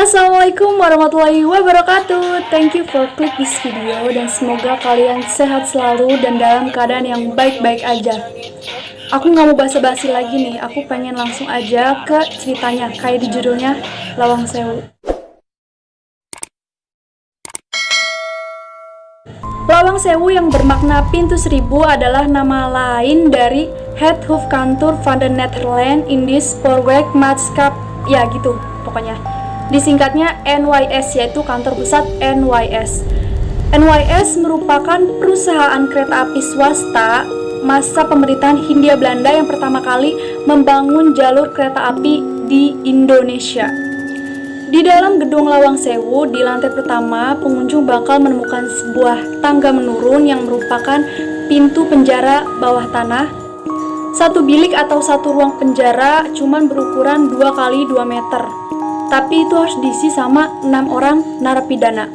Assalamualaikum warahmatullahi wabarakatuh. Thank you for click this video dan semoga kalian sehat selalu dan dalam keadaan yang baik-baik aja. Aku nggak mau basa-basi lagi nih, aku pengen langsung aja ke ceritanya kayak di judulnya Lawang Sewu. Lawang Sewu yang bermakna pintu seribu adalah nama lain dari Het Hoofdkantoor van de Nederland Indisch Spoorwegmaatschappij, ya gitu pokoknya. Disingkatnya NYS, yaitu kantor pusat NYS. NYS merupakan perusahaan kereta api swasta masa pemerintahan Hindia Belanda yang pertama kali membangun jalur kereta api di Indonesia. Di dalam gedung Lawang Sewu, di lantai pertama, pengunjung bakal menemukan sebuah tangga menurun yang merupakan pintu penjara bawah tanah. Satu bilik atau satu ruang penjara cuman berukuran 2 x 2 meter. Tapi itu harus diisi sama 6 orang narapidana.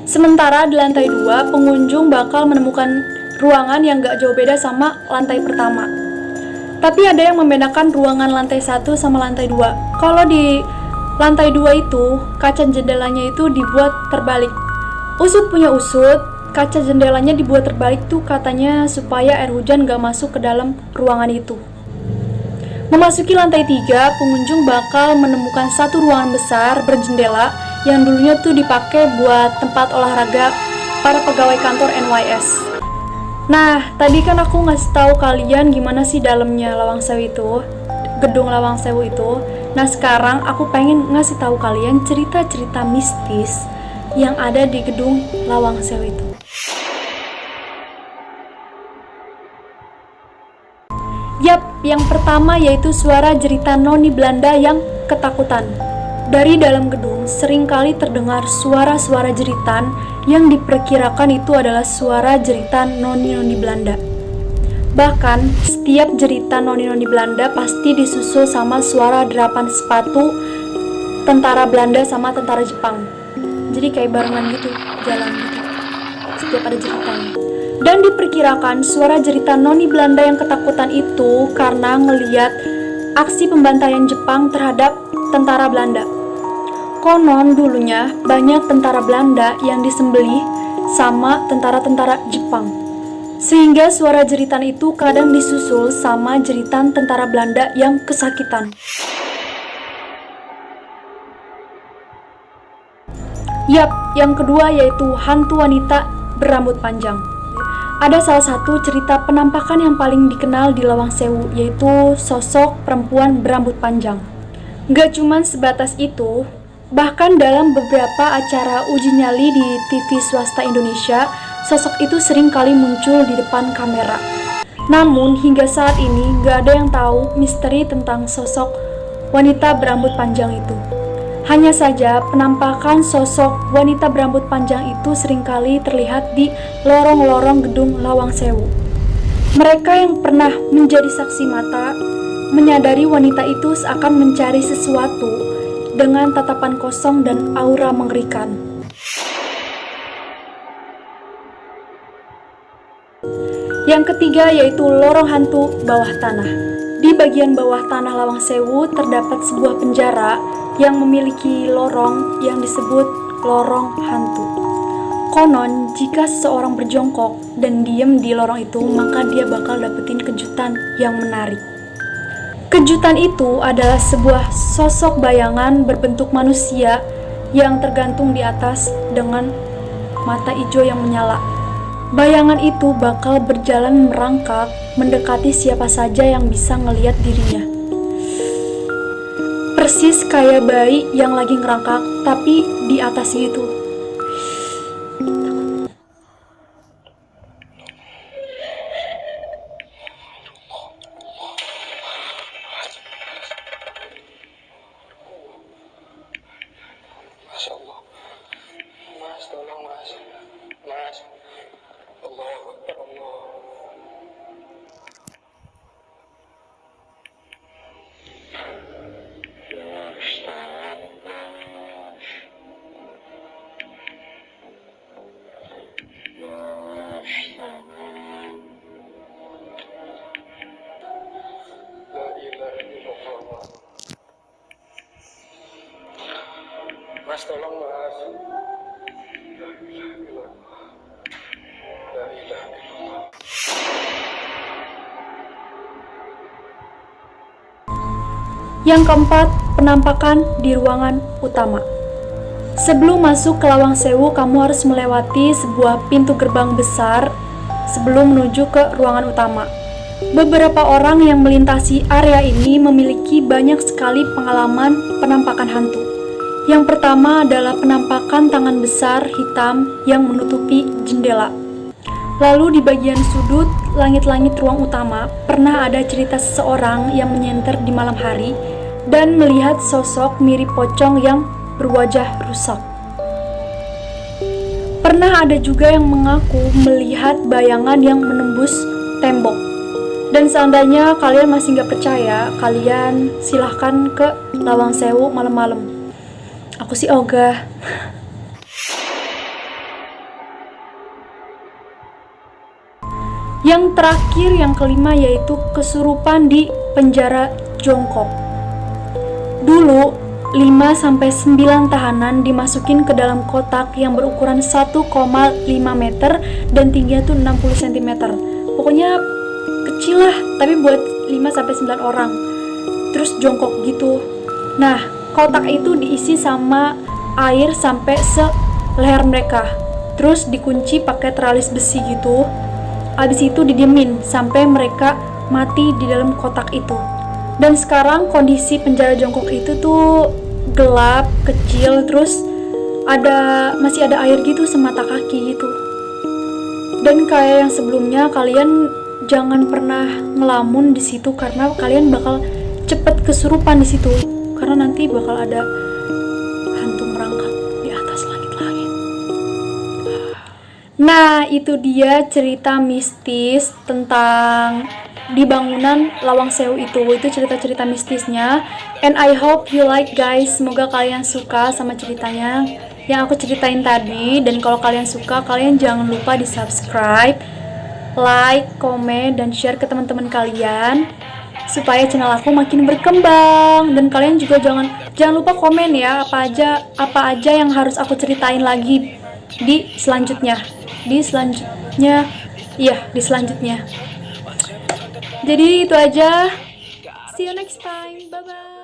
Sementara di lantai 2, pengunjung bakal menemukan ruangan yang gak jauh beda sama lantai pertama. Tapi ada yang membedakan ruangan lantai 1 sama lantai 2. Kalau di lantai 2 itu, kaca jendelanya itu dibuat terbalik. Usut punya usut, kaca jendelanya dibuat terbalik tuh katanya supaya air hujan gak masuk ke dalam ruangan itu. Memasuki lantai 3, pengunjung bakal menemukan satu ruangan besar berjendela yang dulunya tuh dipakai buat tempat olahraga para pegawai kantor NYS. Nah, tadi kan aku ngasih tahu kalian gimana sih dalamnya Lawang Sewu itu, gedung Lawang Sewu itu. Nah, sekarang aku pengen ngasih tahu kalian cerita-cerita mistis yang ada di gedung Lawang Sewu itu. Yap, yang pertama yaitu suara jeritan noni Belanda yang ketakutan. Dari dalam gedung seringkali terdengar suara-suara jeritan yang diperkirakan itu adalah suara jeritan noni-noni Belanda. Bahkan, setiap jeritan noni-noni Belanda pasti disusul sama suara derapan sepatu tentara Belanda sama tentara Jepang. Jadi kayak barengan gitu, jalan gitu. Setiap ada jeritan. Dan diperkirakan suara jeritan noni Belanda yang ketakutan itu karena ngeliat aksi pembantaian Jepang terhadap tentara Belanda. Konon dulunya banyak tentara Belanda yang disembelih sama tentara-tentara Jepang. Sehingga suara jeritan itu kadang disusul sama jeritan tentara Belanda yang kesakitan. Yap, yang kedua yaitu hantu wanita berambut panjang. Ada salah satu cerita penampakan yang paling dikenal di Lawang Sewu, yaitu sosok perempuan berambut panjang. Gak cuman sebatas itu, bahkan dalam beberapa acara uji nyali di TV swasta Indonesia, sosok itu sering kali muncul di depan kamera. Namun hingga saat ini gak ada yang tahu misteri tentang sosok wanita berambut panjang itu. Hanya saja penampakan sosok wanita berambut panjang itu seringkali terlihat di lorong-lorong gedung Lawang Sewu. Mereka yang pernah menjadi saksi mata menyadari wanita itu seakan mencari sesuatu dengan tatapan kosong dan aura mengerikan. Yang ketiga yaitu lorong hantu bawah tanah. Di bagian bawah tanah Lawang Sewu terdapat sebuah penjara yang memiliki lorong yang disebut lorong hantu. Konon, jika seseorang berjongkok dan diem di lorong itu, maka dia bakal dapetin kejutan yang menarik. Kejutan itu adalah sebuah sosok bayangan berbentuk manusia yang tergantung di atas dengan mata hijau yang menyala. Bayangan itu bakal berjalan merangkak mendekati siapa saja yang bisa ngelihat dirinya. Persis kayak bayi yang lagi ngerangkak, tapi di atas gitu. Masya Allah. Mas, tolong mas. Mas. Allah Akbar, Allah. Mas, Yang keempat, penampakan di ruangan utama. Sebelum masuk ke Lawang Sewu, kamu harus melewati sebuah pintu gerbang besar sebelum menuju ke ruangan utama. Beberapa orang yang melintasi area ini memiliki banyak sekali pengalaman penampakan hantu. Yang pertama adalah penampakan tangan besar hitam yang menutupi jendela. Lalu di bagian sudut langit-langit ruang utama, pernah ada cerita seseorang yang menyenter di malam hari dan melihat sosok mirip pocong yang berwajah rusak. Pernah ada juga yang mengaku melihat bayangan yang menembus tembok. Dan seandainya kalian masih nggak percaya, kalian silahkan ke Lawang Sewu malam-malam. Aku sih ogah. Yang terakhir, yang kelima, yaitu kesurupan di penjara jongkok. Dulu, 5-9 tahanan dimasukin ke dalam kotak yang berukuran 1,5 meter dan tingginya tuh 60 cm. Pokoknya kecil lah, tapi buat 5-9 orang. Terus jongkok gitu. Nah, kotak itu diisi sama air sampai seleher mereka. Terus dikunci pakai teralis besi gitu. Abis itu didiemin sampai mereka mati di dalam kotak itu. Dan sekarang kondisi penjara jongkok itu tuh gelap, kecil, terus masih ada air gitu semata kaki gitu. Dan kayak yang sebelumnya, kalian jangan pernah ngelamun di situ karena kalian bakal cepet kesurupan di situ. Karena nanti bakal ada hantu merangkak di atas langit-langit. Nah, itu dia cerita mistis tentang di bangunan Lawang Sewu itu cerita-cerita mistisnya. And I hope you like, guys. Semoga kalian suka sama ceritanya yang aku ceritain tadi. Dan kalau kalian suka, kalian jangan lupa di subscribe, like, komen, dan share ke teman-teman kalian supaya channel aku makin berkembang. Dan kalian juga jangan lupa komen ya, apa aja yang harus aku ceritain lagi di selanjutnya. Jadi itu aja. See you next time. Bye bye.